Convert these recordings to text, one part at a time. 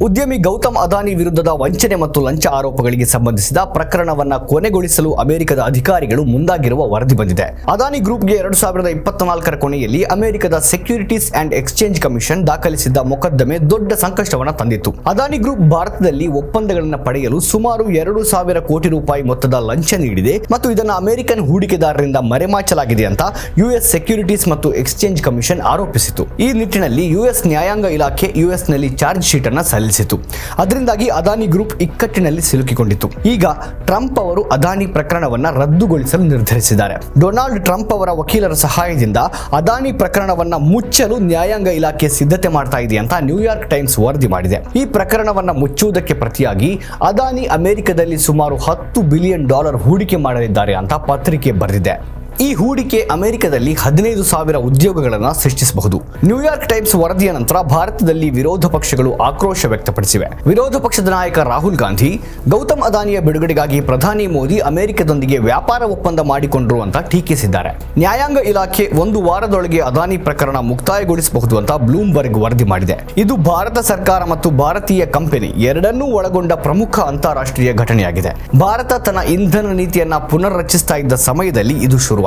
ಉದ್ಯಮಿ ಗೌತಮ್ ಅದಾನಿ ವಿರುದ್ಧದ ವಂಚನೆ ಮತ್ತು ಲಂಚ ಆರೋಪಗಳಿಗೆ ಸಂಬಂಧಿಸಿದ ಪ್ರಕರಣವನ್ನ ಕೊನೆಗೊಳಿಸಲು ಅಮೆರಿಕದ ಅಧಿಕಾರಿಗಳು ಮುಂದಾಗಿರುವ ವರದಿ ಬಂದಿದೆ. ಅದಾನಿ ಗ್ರೂಪ್ಗೆ 2024ರ ಕೊನೆಯಲ್ಲಿ ಅಮೆರಿಕದ ಸೆಕ್ಯೂರಿಟೀಸ್ ಅಂಡ್ ಎಕ್ಸ್ಚೇಂಜ್ ಕಮಿಷನ್ ದಾಖಲಿಸಿದ್ದ ಮೊಕದ್ದಮೆ ದೊಡ್ಡ ಸಂಕಷ್ಟವನ್ನು ತಂದಿತ್ತು. ಅದಾನಿ ಗ್ರೂಪ್ ಭಾರತದಲ್ಲಿ ಒಪ್ಪಂದಗಳನ್ನು ಪಡೆಯಲು ಸುಮಾರು 2,000 ಕೋಟಿ ರೂಪಾಯಿ ಮೊತ್ತದ ಲಂಚ ನೀಡಿದೆ ಮತ್ತು ಇದನ್ನು ಅಮೆರಿಕನ್ ಹೂಡಿಕೆದಾರರಿಂದ ಮರೆಮಾಚಲಾಗಿದೆ ಅಂತ ಯುಎಸ್ ಸೆಕ್ಯೂರಿಟೀಸ್ ಮತ್ತು ಎಕ್ಸ್ಚೇಂಜ್ ಕಮಿಷನ್ ಆರೋಪಿಸಿತು. ಈ ನಿಟ್ಟಿನಲ್ಲಿ ಯುಎಸ್ ನ್ಯಾಯಾಂಗ ಇಲಾಖೆ ಯುಎಸ್ನಲ್ಲಿ ಚಾರ್ಜ್ ಶೀಟ್ ಅನ್ನು ಸಲ್ಲಿಸಿತು. ಅದರಿಂದಾಗಿ ಅದಾನಿ ಗ್ರೂಪ್ ಇಕ್ಕಟ್ಟಿನಲ್ಲಿ ಸಿಲುಕಿಕೊಂಡಿತು. ಈಗ ಟ್ರಂಪ್ ಅವರು ಅದಾನಿ ಪ್ರಕರಣವನ್ನ ರದ್ದುಗೊಳಿಸಲು ನಿರ್ಧರಿಸಿದ್ದಾರೆ. ಡೊನಾಲ್ಡ್ ಟ್ರಂಪ್ ಅವರ ವಕೀಲರ ಸಹಾಯದಿಂದ ಅದಾನಿ ಪ್ರಕರಣವನ್ನ ಮುಚ್ಚಲು ನ್ಯಾಯಾಂಗ ಇಲಾಖೆ ಸಿದ್ಧತೆ ಮಾಡ್ತಾ ಇದೆ ಅಂತ ನ್ಯೂಯಾರ್ಕ್ ಟೈಮ್ಸ್ ವರದಿ ಮಾಡಿದೆ. ಈ ಪ್ರಕರಣವನ್ನ ಮುಚ್ಚುವುದಕ್ಕೆ ಪ್ರತಿಯಾಗಿ ಅದಾನಿ ಅಮೆರಿಕದಲ್ಲಿ ಸುಮಾರು $10 ಬಿಲಿಯನ್ ಹೂಡಿಕೆ ಮಾಡಲಿದ್ದಾರೆ ಅಂತ ಪತ್ರಿಕೆ ಬರೆದಿದೆ. ಈ ಹೂಡಿಕೆ ಅಮೆರಿಕದಲ್ಲಿ 15,000 ಉದ್ಯೋಗಗಳನ್ನು ಸೃಷ್ಟಿಸಬಹುದು. ನ್ಯೂಯಾರ್ಕ್ ಟೈಮ್ಸ್ ವರದಿಯ ನಂತರ ಭಾರತದಲ್ಲಿ ವಿರೋಧ ಪಕ್ಷಗಳು ಆಕ್ರೋಶ ವ್ಯಕ್ತಪಡಿಸಿವೆ. ವಿರೋಧ ಪಕ್ಷದ ನಾಯಕ ರಾಹುಲ್ ಗಾಂಧಿ ಗೌತಮ್ ಅದಾನಿಯ ಬಿಡುಗಡೆಗಾಗಿ ಪ್ರಧಾನಿ ಮೋದಿ ಅಮೆರಿಕದೊಂದಿಗೆ ವ್ಯಾಪಾರ ಒಪ್ಪಂದ ಮಾಡಿಕೊಂಡ್ರು ಅಂತ ಟೀಕಿಸಿದ್ದಾರೆ. ನ್ಯಾಯಾಂಗ ಇಲಾಖೆ 1 ವಾರದೊಳಗೆ ಅದಾನಿ ಪ್ರಕರಣ ಮುಕ್ತಾಯಗೊಳಿಸಬಹುದು ಅಂತ ಬ್ಲೂಮ್ಬರ್ಗ್ ವರದಿ ಮಾಡಿದೆ. ಇದು ಭಾರತ ಸರ್ಕಾರ ಮತ್ತು ಭಾರತೀಯ ಕಂಪನಿ ಎರಡನ್ನೂ ಒಳಗೊಂಡ ಪ್ರಮುಖ ಅಂತಾರಾಷ್ಟ್ರೀಯ ಘಟನೆಯಾಗಿದೆ. ಭಾರತ ತನ್ನ ಇಂಧನ ನೀತಿಯನ್ನ ಪುನರ್ ರಚಿಸ್ತಾ ಇದ್ದ ಸಮಯದಲ್ಲಿ ಇದು ಶುರು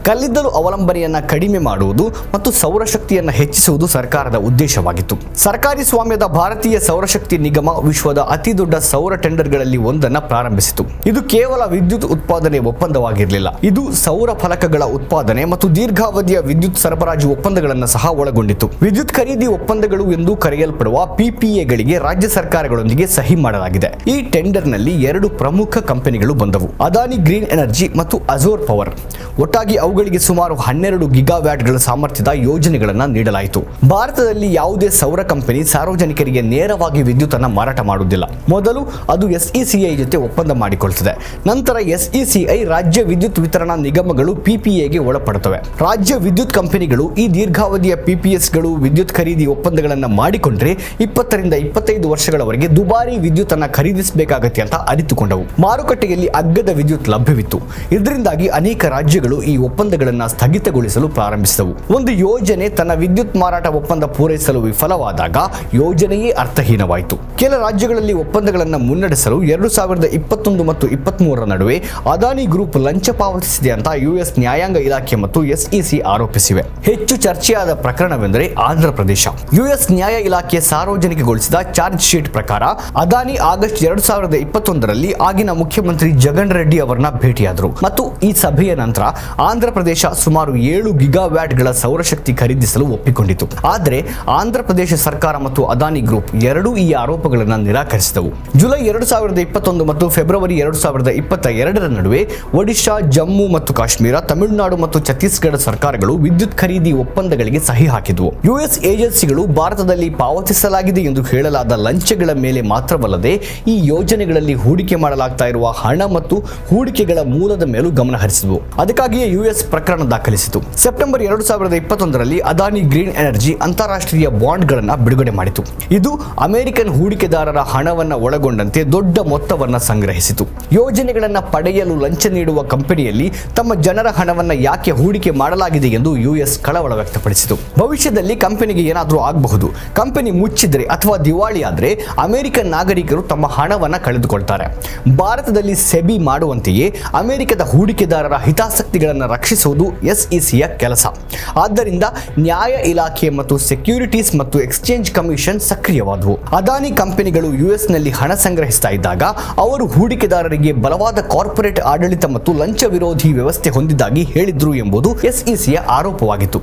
ಕಲ್ಲಿದ್ದಲು ಅವಲಂಬನೆಯನ್ನ ಕಡಿಮೆ ಮಾಡುವುದು ಮತ್ತು ಸೌರಶಕ್ತಿಯನ್ನು ಹೆಚ್ಚಿಸುವುದು ಸರ್ಕಾರದ ಉದ್ದೇಶವಾಗಿತ್ತು. ಸರ್ಕಾರಿ ಸ್ವಾಮ್ಯದ ಭಾರತೀಯ ಸೌರಶಕ್ತಿ ನಿಗಮ ವಿಶ್ವದ ಅತಿ ದೊಡ್ಡ ಸೌರ ಟೆಂಡರ್ಗಳಲ್ಲಿ ಒಂದನ್ನು ಪ್ರಾರಂಭಿಸಿತು. ಇದು ಕೇವಲ ವಿದ್ಯುತ್ ಉತ್ಪಾದನೆ ಒಪ್ಪಂದವಾಗಿರಲಿಲ್ಲ. ಇದು ಸೌರ ಫಲಕಗಳ ಉತ್ಪಾದನೆ ಮತ್ತು ದೀರ್ಘಾವಧಿಯ ವಿದ್ಯುತ್ ಸರಬರಾಜು ಒಪ್ಪಂದಗಳನ್ನು ಸಹ ಒಳಗೊಂಡಿತ್ತು. ವಿದ್ಯುತ್ ಖರೀದಿ ಒಪ್ಪಂದಗಳು ಎಂದು ಕರೆಯಲ್ಪಡುವ PPAಗಳಿಗೆ ರಾಜ್ಯ ಸರ್ಕಾರಗಳೊಂದಿಗೆ ಸಹಿ ಮಾಡಲಾಗಿದೆ. ಈ ಟೆಂಡರ್ನಲ್ಲಿ 2 ಪ್ರಮುಖ ಕಂಪನಿಗಳು ಬಂದವು: ಅದಾನಿ ಗ್ರೀನ್ ಎನರ್ಜಿ ಮತ್ತು ಅಜೋರ್ ಪವರ್. ಒಟ್ಟಾಗಿ ಅವುಗಳಿಗೆ ಸುಮಾರು 12 ಗಿಗಾವ್ಯಾಟ್ಗಳ ಸಾಮರ್ಥ್ಯದ ಯೋಜನೆಗಳನ್ನು ನೀಡಲಾಯಿತು. ಭಾರತದಲ್ಲಿ ಯಾವುದೇ ಸೌರ ಕಂಪನಿ ಸಾರ್ವಜನಿಕರಿಗೆ ನೇರವಾಗಿ ವಿದ್ಯುತ್ ಅನ್ನು ಮಾರಾಟ ಮಾಡುವುದಿಲ್ಲ. ಮೊದಲು ಅದು SECI ಜೊತೆ ಒಪ್ಪಂದ ಮಾಡಿಕೊಳ್ಳುತ್ತದೆ. ನಂತರ SECI ರಾಜ್ಯ ವಿದ್ಯುತ್ ವಿತರಣಾ ನಿಗಮಗಳು PPAಗೆ ಒಳಪಡುತ್ತವೆ. ರಾಜ್ಯ ವಿದ್ಯುತ್ ಕಂಪನಿಗಳು ಈ ದೀರ್ಘಾವಧಿಯ PPSಗಳು ವಿದ್ಯುತ್ ಖರೀದಿ ಒಪ್ಪಂದಗಳನ್ನು ಮಾಡಿಕೊಂಡ್ರೆ 20 ರಿಂದ 25 ವರ್ಷಗಳವರೆಗೆ ದುಬಾರಿ ವಿದ್ಯುತ್ ಅನ್ನು ಖರೀದಿಸಬೇಕಾಗತ್ತೆ ಅಂತ ಅರಿತುಕೊಂಡವು. ಮಾರುಕಟ್ಟೆಯಲ್ಲಿ ಅಗ್ಗದ ವಿದ್ಯುತ್ ಲಭ್ಯವಿತ್ತು. ಇದರಿಂದಾಗಿ ಅನೇಕ ರಾಜ್ಯಗಳು ಈ ಒಪ್ಪಂದಗಳನ್ನು ಸ್ಥಗಿತಗೊಳಿಸಲು ಪ್ರಾರಂಭಿಸಿದವು. ಒಂದು ಯೋಜನೆ ತನ್ನ ವಿದ್ಯುತ್ ಮಾರಾಟ ಒಪ್ಪಂದ ಪೂರೈಸಲು ವಿಫಲವಾದಾಗ ಯೋಜನೆಯೇ ಅರ್ಥಹೀನವಾಯಿತು. ಕೆಲ ರಾಜ್ಯಗಳಲ್ಲಿ ಒಪ್ಪಂದಗಳನ್ನು ಮುನ್ನಡೆಸಲು 2021 ಮತ್ತು 23ರ ನಡುವೆ ಅದಾನಿ ಗ್ರೂಪ್ ಲಂಚ ಪಾವತಿಸಿದೆ ಅಂತ US ನ್ಯಾಯಾಂಗ ಇಲಾಖೆ ಮತ್ತು SEC ಆರೋಪಿಸಿವೆ. ಹೆಚ್ಚು ಚರ್ಚೆಯಾದ ಪ್ರಕರಣವೆಂದರೆ ಆಂಧ್ರ ಪ್ರದೇಶ. US ನ್ಯಾಯ ಇಲಾಖೆ ಸಾರ್ವಜನಿಕಗೊಳಿಸಿದ ಚಾರ್ಜ್ ಶೀಟ್ ಪ್ರಕಾರ ಅದಾನಿ ಆಗಸ್ಟ್ 2021ರಲ್ಲಿ ಆಗಿನ ಮುಖ್ಯಮಂತ್ರಿ ಜಗನ್ ರೆಡ್ಡಿ ಅವರನ್ನ ಭೇಟಿಯಾದರು ಮತ್ತು ಈ ಸಭೆಯ ನಂತರ ಆಂಧ್ರ ಪ್ರದೇಶ ಸುಮಾರು 7 ಗಿಗಾವ್ಯಾಟ್ಗಳ ಸೌರಶಕ್ತಿ ಖರೀದಿಸಲು ಒಪ್ಪಿಕೊಂಡಿತು. ಆದರೆ ಆಂಧ್ರ ಪ್ರದೇಶ ಸರ್ಕಾರ ಮತ್ತು ಅದಾನಿ ಗ್ರೂಪ್ ಎರಡೂ ಈ ಆರೋಪಗಳನ್ನು ನಿರಾಕರಿಸಿದವು. ಜುಲೈ 2021 ಮತ್ತು ಫೆಬ್ರವರಿ 2022ರ ನಡುವೆ ಒಡಿಶಾ, ಜಮ್ಮು ಮತ್ತು ಕಾಶ್ಮೀರ, ತಮಿಳುನಾಡು ಮತ್ತು ಛತ್ತೀಸ್ಗಢ ಸರ್ಕಾರಗಳು ವಿದ್ಯುತ್ ಖರೀದಿ ಒಪ್ಪಂದಗಳಿಗೆ ಸಹಿ ಹಾಕಿದವು. US ಏಜೆನ್ಸಿಗಳು ಭಾರತದಲ್ಲಿ ಪಾವತಿಸಲಾಗಿದೆ ಎಂದು ಹೇಳಲಾದ ಲಂಚಗಳ ಮೇಲೆ ಮಾತ್ರವಲ್ಲದೆ ಈ ಯೋಜನೆಗಳಲ್ಲಿ ಹೂಡಿಕೆ ಮಾಡಲಾಗ್ತಾ ಇರುವ ಹಣ ಮತ್ತು ಹೂಡಿಕೆಗಳ ಮೂಲದ ಮೇಲೂ ಗಮನ ಹರಿಸಿದವು. ಅದಕ್ಕಾಗಿಯೇ US ಪ್ರಕರಣ ದಾಖಲಿಸಿತು. ಸೆಪ್ಟೆಂಬರ್ 2021ರಲ್ಲಿ ಅದಾನಿ ಗ್ರೀನ್ ಎನರ್ಜಿ ಅಂತಾರಾಷ್ಟ್ರೀಯ ಬಾಂಡ್ಗಳನ್ನು ಬಿಡುಗಡೆ ಮಾಡಿತು. ಇದು ಅಮೆರಿಕನ್ ಹೂಡಿಕೆದಾರರ ಹಣವನ್ನು ಒಳಗೊಂಡಂತೆ ದೊಡ್ಡ ಮೊತ್ತವನ್ನು ಸಂಗ್ರಹಿಸಿತು. ಯೋಜನೆಗಳನ್ನು ಪಡೆಯಲು ಲಂಚ ನೀಡುವ ಕಂಪನಿಯಲ್ಲಿ ತಮ್ಮ ಜನರ ಹಣವನ್ನು ಯಾಕೆ ಹೂಡಿಕೆ ಮಾಡಲಾಗಿದೆ ಎಂದು US ಕಳವಳ ವ್ಯಕ್ತಪಡಿಸಿತು. ಭವಿಷ್ಯದಲ್ಲಿ ಕಂಪನಿಗೆ ಏನಾದರೂ ಆಗಬಹುದು. ಕಂಪನಿ ಮುಚ್ಚಿದ್ರೆ ಅಥವಾ ದಿವಾಳಿ ಆದ್ರೆ ಅಮೆರಿಕನ್ ನಾಗರಿಕರು ತಮ್ಮ ಹಣವನ್ನು ಕಳೆದುಕೊಳ್ತಾರೆ. ಭಾರತದಲ್ಲಿ ಸೆಬಿ ಮಾಡುವಂತೆಯೇ ಅಮೆರಿಕದ ಹೂಡಿಕೆದಾರರ ಹಿತಾಸಕ್ತಿಗಳನ್ನು ರಕ್ಷಿಸುವುದು SECಯ ಕೆಲಸ. ಆದ್ದರಿಂದ ನ್ಯಾಯ ಇಲಾಖೆ ಮತ್ತು ಸೆಕ್ಯೂರಿಟೀಸ್ ಮತ್ತು ಎಕ್ಸ್ಚೇಂಜ್ ಕಮಿಷನ್ ಸಕ್ರಿಯವಾದವು. ಅದಾನಿ ಕಂಪನಿಗಳು USನಲ್ಲಿ ಹಣ ಸಂಗ್ರಹಿಸ್ತಾ ಇದ್ದಾಗ ಅವರು ಹೂಡಿಕೆದಾರರಿಗೆ ಬಲವಾದ ಕಾರ್ಪೊರೇಟ್ ಆಡಳಿತ ಮತ್ತು ಲಂಚ ವಿರೋಧಿ ವ್ಯವಸ್ಥೆ ಹೊಂದಿದ್ದಾಗಿ ಹೇಳಿದ್ರು ಎಂಬುದು SECಯ ಆರೋಪವಾಗಿತ್ತು.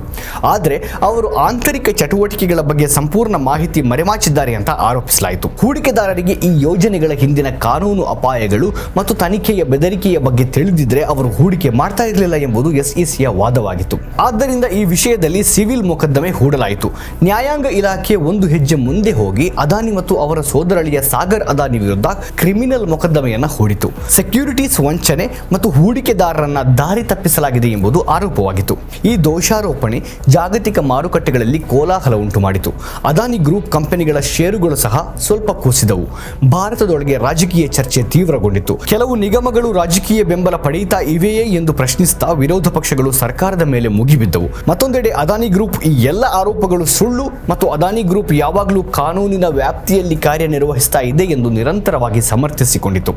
ಆದರೆ ಅವರು ಆಂತರಿಕ ಚಟುವಟಿಕೆಗಳ ಬಗ್ಗೆ ಸಂಪೂರ್ಣ ಮಾಹಿತಿ ಮರೆಮಾಚಿದ್ದಾರೆ ಅಂತ ಆರೋಪಿಸಲಾಯಿತು. ಹೂಡಿಕೆದಾರರಿಗೆ ಈ ಯೋಜನೆಗಳ ಹಿಂದಿನ ಕಾನೂನು ಅಪಾಯಗಳು ಮತ್ತು ತನಿಖೆಯ ಬೆದರಿಕೆಯ ಬಗ್ಗೆ ತಿಳಿದಿದ್ರೆ ಅವರು ಹೂಡಿಕೆ ಮಾಡ್ತಾ ಇರಲಿಲ್ಲ ಎಂಬುದು SECಯ ವಾದವಾಗಿತ್ತು. ಆದ್ದರಿಂದ ಈ ವಿಷಯದಲ್ಲಿ ಸಿವಿಲ್ ಮೊಕದ್ದಮೆ ಹೂಡಲಾಯಿತು. ನ್ಯಾಯಾಂಗ ಇಲಾಖೆ ಒಂದು ಹೆಜ್ಜೆ ಮುಂದೆ ಹೋಗಿ ಅದಾನಿ ಮತ್ತು ಅವರ ಸೋದರಳಿಯ ಸಾಗರ್ ಅದಾನಿ ವಿರುದ್ಧ ಕ್ರಿಮಿನಲ್ ಮೊಕದ್ದಮೆಯನ್ನು ಹೂಡಿತು. ಸೆಕ್ಯೂರಿಟೀಸ್ ವಂಚನೆ ಮತ್ತು ಹೂಡಿಕೆದಾರರನ್ನ ದಾರಿ ತಪ್ಪಿಸಲಾಗಿದೆ ಎಂಬುದು ಆರೋಪವಾಗಿತ್ತು. ಈ ದೋಷಾರೋಪಣೆ ಜಾಗತಿಕ ಮಾರುಕಟ್ಟೆಗಳಲ್ಲಿ ಕೋಲಾಹಲ ಉಂಟು ಮಾಡಿತು. ಅದಾನಿ ಗ್ರೂಪ್ ಕಂಪನಿಗಳ ಷೇರುಗಳು ಸಹ ಸ್ವಲ್ಪ ಕುಸಿದವು. ಭಾರತದೊಳಗೆ ರಾಜಕೀಯ ಚರ್ಚೆ ತೀವ್ರಗೊಂಡಿತು. ಕೆಲವು ನಿಗಮಗಳು ರಾಜಕೀಯ ಬೆಂಬಲ ಪಡೆಯುತ್ತಾ ಇವೆಯೇ ಎಂದು ಪ್ರಶ್ನಿಸ್ತಾ ಪ್ರತಿಭಟಿಸಿದ ವಿರೋಧ ಪಕ್ಷಗಳು ಸರ್ಕಾರದ ಮೇಲೆ ಮುಗಿಬಿದ್ದವು. ಮತ್ತೊಂದೆಡೆ ಅದಾನಿ ಗ್ರೂಪ್ ಈ ಎಲ್ಲ ಆರೋಪಗಳು ಸುಳ್ಳು ಮತ್ತು ಅದಾನಿ ಗ್ರೂಪ್ ಯಾವಾಗಲೂ ಕಾನೂನಿನ ವ್ಯಾಪ್ತಿಯಲ್ಲಿ ಕಾರ್ಯನಿರ್ವಹಿಸ್ತಾ ಇದೆ ಎಂದು ನಿರಂತರವಾಗಿ ಸಮರ್ಥಿಸಿಕೊಂಡಿತು.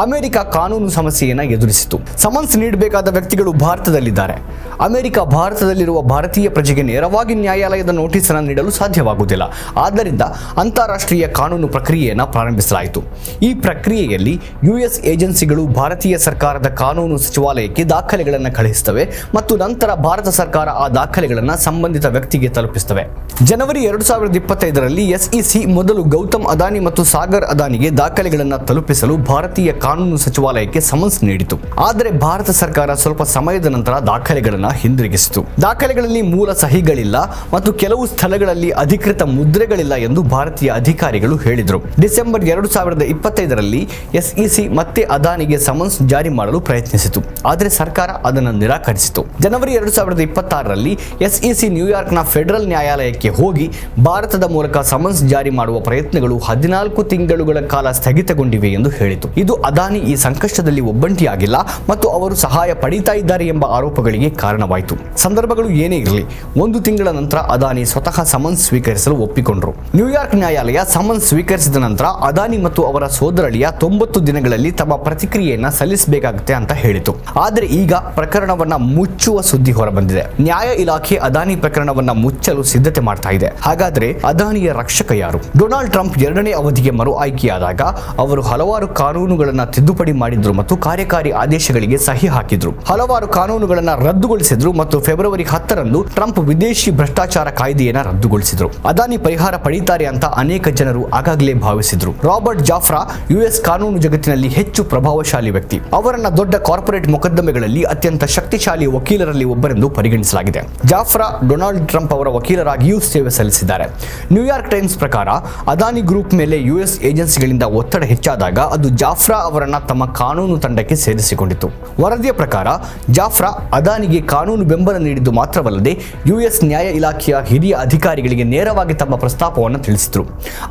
ಅಮೆರಿಕ ಕಾನೂನು ಸಮಸ್ಯೆಯನ್ನು ಎದುರಿಸಿತು. ಸಮನ್ಸ್ ನೀಡಬೇಕಾದ ವ್ಯಕ್ತಿಗಳು ಭಾರತದಲ್ಲಿದ್ದಾರೆ. ಅಮೆರಿಕ ಭಾರತದಲ್ಲಿರುವ ಭಾರತೀಯ ಪ್ರಜೆಗೆ ನೇರವಾಗಿ ನ್ಯಾಯಾಲಯದ ನೋಟಿಸ್ ಅನ್ನು ನೀಡಲು ಸಾಧ್ಯವಾಗುವುದಿಲ್ಲ. ಆದ್ದರಿಂದ ಅಂತಾರಾಷ್ಟ್ರೀಯ ಕಾನೂನು ಪ್ರಕ್ರಿಯೆಯನ್ನು ಪ್ರಾರಂಭಿಸಲಾಯಿತು. ಈ ಪ್ರಕ್ರಿಯೆಯಲ್ಲಿ ಯುಎಸ್ ಏಜೆನ್ಸಿಗಳು ಭಾರತೀಯ ಸರ್ಕಾರದ ಕಾನೂನು ಸಚಿವಾಲಯಕ್ಕೆ ದಾಖಲೆಗಳನ್ನು ಕಳುಹಿಸುತ್ತವೆ ಮತ್ತು ನಂತರ ಭಾರತ ಸರ್ಕಾರ ಆ ದಾಖಲೆಗಳನ್ನು ಸಂಬಂಧಿತ ವ್ಯಕ್ತಿಗೆ ತಲುಪಿಸುತ್ತವೆ. ಜನವರಿ 2025ರಲ್ಲಿ ಎಸ್ಇಸಿ ಮೊದಲು ಗೌತಮ್ ಅದಾನಿ ಮತ್ತು ಸಾಗರ್ ಅದಾನಿಗೆ ದಾಖಲೆಗಳನ್ನು ತಲುಪಿಸಲು ಭಾರತೀಯ ಕಾನೂನು ಸಚಿವಾಲಯಕ್ಕೆ ಸಮನ್ಸ್ ನೀಡಿತು. ಆದರೆ ಭಾರತ ಸರ್ಕಾರ ಸ್ವಲ್ಪ ಸಮಯದ ನಂತರ ದಾಖಲೆಗಳನ್ನು ಹಿಂದಿರುಗಿಸಿತು. ದಾಖಲೆಗಳಲ್ಲಿ ಮೂಲ ಸಹಿಗಳಿಲ್ಲ ಮತ್ತು ಕೆಲವು ಸ್ಥಳಗಳಲ್ಲಿ ಅಧಿಕೃತ ಮುದ್ರೆಗಳಿಲ್ಲ ಎಂದು ಭಾರತೀಯ ಅಧಿಕಾರಿಗಳು ಹೇಳಿದರು. ಡಿಸೆಂಬರ್ 2025ರಲ್ಲಿ ಎಸ್ಇಸಿ ಮತ್ತೆ ಅದಾನಿಗೆ ಸಮನ್ಸ್ ಜಾರಿ ಮಾಡಲು ಪ್ರಯತ್ನಿಸಿತು, ಆದರೆ ಸರ್ಕಾರ ಅದನ್ನು ನಿರಾಕರಿಸಿತು. ಜನವರಿ 2026ರಲ್ಲಿ ಎಸ್ಇಸಿ ನ್ಯೂಯಾರ್ಕ್ನ ಫೆಡರಲ್ ನ್ಯಾಯಾಲಯಕ್ಕೆ ಹೋಗಿ ಭಾರತದ ಮೂಲಕ ಸಮನ್ಸ್ ಜಾರಿ ಮಾಡುವ ಪ್ರಯತ್ನಗಳು 14 ತಿಂಗಳುಗಳ ಕಾಲ ಸ್ಥಗಿತಗೊಂಡಿವೆ ಎಂದು ಹೇಳಿತು. ಇದು ಅದಾನಿ ಈ ಸಂಕಷ್ಟದಲ್ಲಿ ಒಬ್ಬಂಟಿಯಾಗಿಲ್ಲ ಮತ್ತು ಅವರು ಸಹಾಯ ಪಡೀತಾ ಇದ್ದಾರೆ ಎಂಬ ಆರೋಪಗಳಿಗೆ ಕಾರಣವಾಯಿತು. ಸಂದರ್ಭಗಳು ಏನೇ ಇರಲಿ, 1 ತಿಂಗಳ ನಂತರ ಅದಾನಿ ಸ್ವತಃ ಸಮನ್ಸ್ ಸ್ವೀಕರಿಸಲು ಒಪ್ಪಿಕೊಂಡರು. ನ್ಯೂಯಾರ್ಕ್ ನ್ಯಾಯಾಲಯ ಸಮನ್ಸ್ ಸ್ವೀಕರಿಸಿದ ನಂತರ ಅದಾನಿ ಮತ್ತು ಅವರ ಸೋದರಳಿಯ 90 ದಿನಗಳಲ್ಲಿ ತಮ್ಮ ಪ್ರತಿಕ್ರಿಯೆಯನ್ನು ಸಲ್ಲಿಸಬೇಕಾಗುತ್ತೆ ಅಂತ ಹೇಳಿತು. ಆದರೆ ಈಗ ಪ್ರಕರಣವನ್ನ ಮುಚ್ಚುವ ಸುದ್ದಿ ಹೊರಬಂದಿದೆ. ನ್ಯಾಯ ಇಲಾಖೆ ಅದಾನಿ ಪ್ರಕರಣವನ್ನ ಮುಚ್ಚಲು ಸಿದ್ಧತೆ ಮಾಡ್ತಾ ಇದೆ. ಹಾಗಾದ್ರೆ ಅದಾನಿಯ ರಕ್ಷಕ ಯಾರು? ಡೊನಾಲ್ಡ್ ಟ್ರಂಪ್ 2ನೇ ಅವಧಿಗೆ ಮರು ಆಯ್ಕೆಯಾದಾಗ ಅವರು ಹಲವಾರು ಕಾನೂನುಗಳನ್ನು ತಿದ್ದುಪಡಿ ಮಾಡಿದ್ರು ಮತ್ತು ಕಾರ್ಯಕಾರಿ ಆದೇಶಗಳಿಗೆ ಸಹಿ ಹಾಕಿದ್ರು. ಹಲವಾರು ಕಾನೂನುಗಳನ್ನು ರದ್ದುಗೊಳಿಸಿದ್ರು ಮತ್ತು ಫೆಬ್ರವರಿ 10ರಂದು ಟ್ರಂಪ್ ವಿದೇಶಿ ಭ್ರಷ್ಟಾಚಾರ ಕಾಯ್ದೆಯನ್ನು ರದ್ದುಗೊಳಿಸಿದ್ರು. ಅದಾನಿ ಪರಿಹಾರ ಪಡೀತಾರೆ ಅಂತ ಅನೇಕ ಜನರು ಆಗಾಗಲೇ ಭಾವಿಸಿದ್ರು. ರಾಬರ್ಟ್ ಜಾಫ್ರಾ ಯುಎಸ್ ಕಾನೂನು ಜಗತ್ತಿನಲ್ಲಿ ಹೆಚ್ಚು ಪ್ರಭಾವಶಾಲಿ ವ್ಯಕ್ತಿ. ಅವರನ್ನ ದೊಡ್ಡ ಕಾರ್ಪೊರೇಟ್ ಮೊಕದ್ದಮೆಗಳಲ್ಲಿ ಅತ್ಯಂತ ಶಕ್ತಿಶಾಲಿ ವಕೀಲರಲ್ಲಿ ಒಬ್ಬರೆಂದು ಪರಿಗಣಿಸಲಾಗಿದೆ. ಜಾಫ್ರಾ ಡೊನಾಲ್ಡ್ ಟ್ರಂಪ್ ಅವರ ವಕೀಲರಾಗಿಯೂ ಸೇವೆ ಸಲ್ಲಿಸಿದ್ದಾರೆ. ನ್ಯೂಯಾರ್ಕ್ ಟೈಮ್ಸ್ ಪ್ರಕಾರ ಅದಾನಿ ಗ್ರೂಪ್ ಮೇಲೆ ಯುಎಸ್ ಏಜೆನ್ಸಿಗಳಿಂದ ಒತ್ತಡ ಹೆಚ್ಚಾದಾಗ ಅದು ಜಾಫ್ರಾ ಅವರನ್ನ ತಮ್ಮ ಕಾನೂನು ತಂಡಕ್ಕೆ ಸೇರಿಸಿಕೊಂಡಿತು. ವರದಿಯ ಪ್ರಕಾರ ಜಾಫ್ರಾ ಅದಾನಿಗೆ ಕಾನೂನು ಬೆಂಬಲ ನೀಡಿದ್ದು ಮಾತ್ರವಲ್ಲದೆ ಯುಎಸ್ ನ್ಯಾಯ ಇಲಾಖೆಯ ಹಿರಿಯ ಅಧಿಕಾರಿಗಳಿಗೆ ನೇರವಾಗಿ ತಮ್ಮ ಪ್ರಸ್ತಾಪವನ್ನು ತಿಳಿಸಿದರು.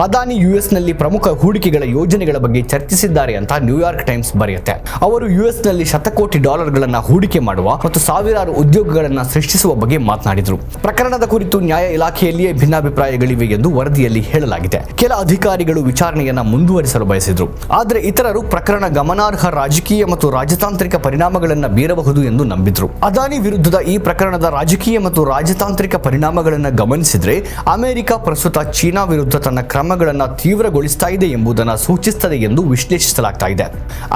ಅದಾನಿ ಯುಎಸ್ನಲ್ಲಿ ಪ್ರಮುಖ ಹೂಡಿಕೆಗಳ ಯೋಜನೆಗಳ ಬಗ್ಗೆ ಚರ್ಚಿಸಿದ್ದಾರೆ ಅಂತ ನ್ಯೂಯಾರ್ಕ್ ಟೈಮ್ಸ್ ಬರೆಯುತ್ತೆ. ಅವರು ಯುಎಸ್ನಲ್ಲಿ ಶತಕೋಟಿ ಡಾಲರ್ಗಳನ್ನು ಹೂಡಿಕೆ ಮಾಡುವ ಮತ್ತು ಸಾವಿರಾರು ಉದ್ಯೋಗಗಳನ್ನು ಸೃಷ್ಟಿಸುವ ಬಗ್ಗೆ ಮಾತನಾಡಿದರು. ಪ್ರಕರಣದ ಕುರಿತು ನ್ಯಾಯ ಇಲಾಖೆಯಲ್ಲಿಯೇ ಭಿನ್ನಾಭಿಪ್ರಾಯಗಳಿವೆ ಎಂದು ವರದಿಯಲ್ಲಿ ಹೇಳಲಾಗಿದೆ. ಕೆಲ ಅಧಿಕಾರಿಗಳು ವಿಚಾರಣೆಯನ್ನ ಮುಂದುವರಿಸಲು ಬಯಸಿದ್ರು, ಆದರೆ ಇತರರು ಪ್ರಕರಣ ಗಮನಾರ್ಹ ರಾಜಕೀಯ ಮತ್ತು ರಾಜತಾಂತ್ರಿಕ ಪರಿಣಾಮಗಳನ್ನು ಬೀರಬಹುದು ಎಂದು ನಂಬಿದ್ರು. ಅದಾನಿ ವಿರುದ್ಧದ ಈ ಪ್ರಕರಣದ ರಾಜಕೀಯ ಮತ್ತು ರಾಜತಾಂತ್ರಿಕ ಪರಿಣಾಮಗಳನ್ನು ಗಮನಿಸಿದ್ರೆ ಅಮೆರಿಕ ಪ್ರಸ್ತುತ ಚೀನಾ ವಿರುದ್ಧ ತನ್ನ ಕ್ರಮಗಳನ್ನು ತೀವ್ರಗೊಳಿಸ್ತಾ ಇದೆ ಎಂಬುದನ್ನು ಸೂಚಿಸುತ್ತದೆ ಎಂದು ವಿಶ್ಲೇಷಿಸಲಾಗ್ತಾ ಇದೆ.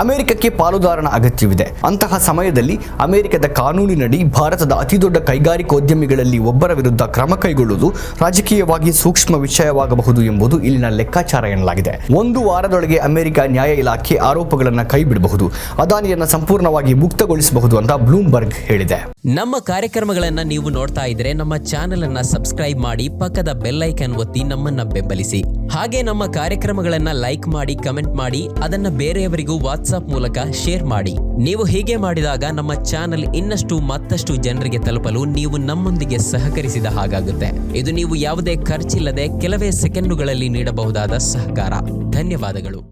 ಅಮೆರಿಕಕ್ಕೆ ಪಾಲುದಾರನ ಅಗತ್ಯವಿದೆ. ಅಂತಹ ಸಮಯದಲ್ಲಿ ಅಮೆರಿಕದ ಕಾನೂನಿನಡಿ ಭಾರತದ ಅತಿದೊಡ್ಡ ಕೈಗಾರಿಕೋದ್ಯಮಿಗಳಲ್ಲಿ ಒಬ್ಬರ ವಿರುದ್ಧ ಕ್ರಮ ಕೈಗೊಳ್ಳುವುದು ರಾಜಕೀಯವಾಗಿ ಸೂಕ್ಷ್ಮ ವಿಷಯವಾಗಬಹುದು ಎಂಬುದು ಇಲ್ಲಿನ ಲೆಕ್ಕಾಚಾರ ಎನ್ನಲಾಗಿದೆ. 1 ವಾರದೊಳಗೆ ಅಮೆರಿಕ ನ್ಯಾಯ ಇಲಾಖೆ ಆರೋಪಗಳನ್ನು ಕೈಬಿಡಬಹುದು, ಅದಾನಿಯನ್ನು ಸಂಪೂರ್ಣವಾಗಿ ಮುಕ್ತಗೊಳಿಸಬಹುದು ಅಂತ ಬ್ಲೂಮ್ಬರ್ಗ್ ಹೇಳಿದೆ. ನಮ್ಮ ಕಾರ್ಯಕ್ರಮಗಳನ್ನ ನೀವು ನೋಡ್ತಾ ಇದ್ರೆ ನಮ್ಮ ಚಾನೆಲ್ ಅನ್ನ ಸಬ್ಸ್ಕ್ರೈಬ್ ಮಾಡಿ, ಪಕ್ಕದ ಬೆಲ್ ಐಕಾನ್ ಒತ್ತಿ ನಮ್ಮನ್ನ ಬೆಂಬಲಿಸಿ. ಹಾಗೆ ನಮ್ಮ ಕಾರ್ಯಕ್ರಮಗಳನ್ನ ಲೈಕ್ ಮಾಡಿ, ಕಮೆಂಟ್ ಮಾಡಿ, ಅದನ್ನ ಬೇರೆಯವರಿಗೂ ವಾಟ್ಸ್ಆಪ್ ಮೂಲಕ ಶೇರ್ ಮಾಡಿ. ನೀವು ಹೀಗೆ ಮಾಡಿದಾಗ ನಮ್ಮ ಚಾನೆಲ್ ಮತ್ತಷ್ಟು ಜನರಿಗೆ ತಲುಪಲು ನೀವು ನಮ್ಮೊಂದಿಗೆ ಸಹಕರಿಸಿದ ಹಾಗಾಗುತ್ತೆ. ಇದು ನೀವು ಯಾವುದೇ ಖರ್ಚಿಲ್ಲದೆ ಕೆಲವೇ ಸೆಕೆಂಡುಗಳಲ್ಲಿ ನೀಡಬಹುದಾದ ಸಹಕಾರ. ಧನ್ಯವಾದಗಳು.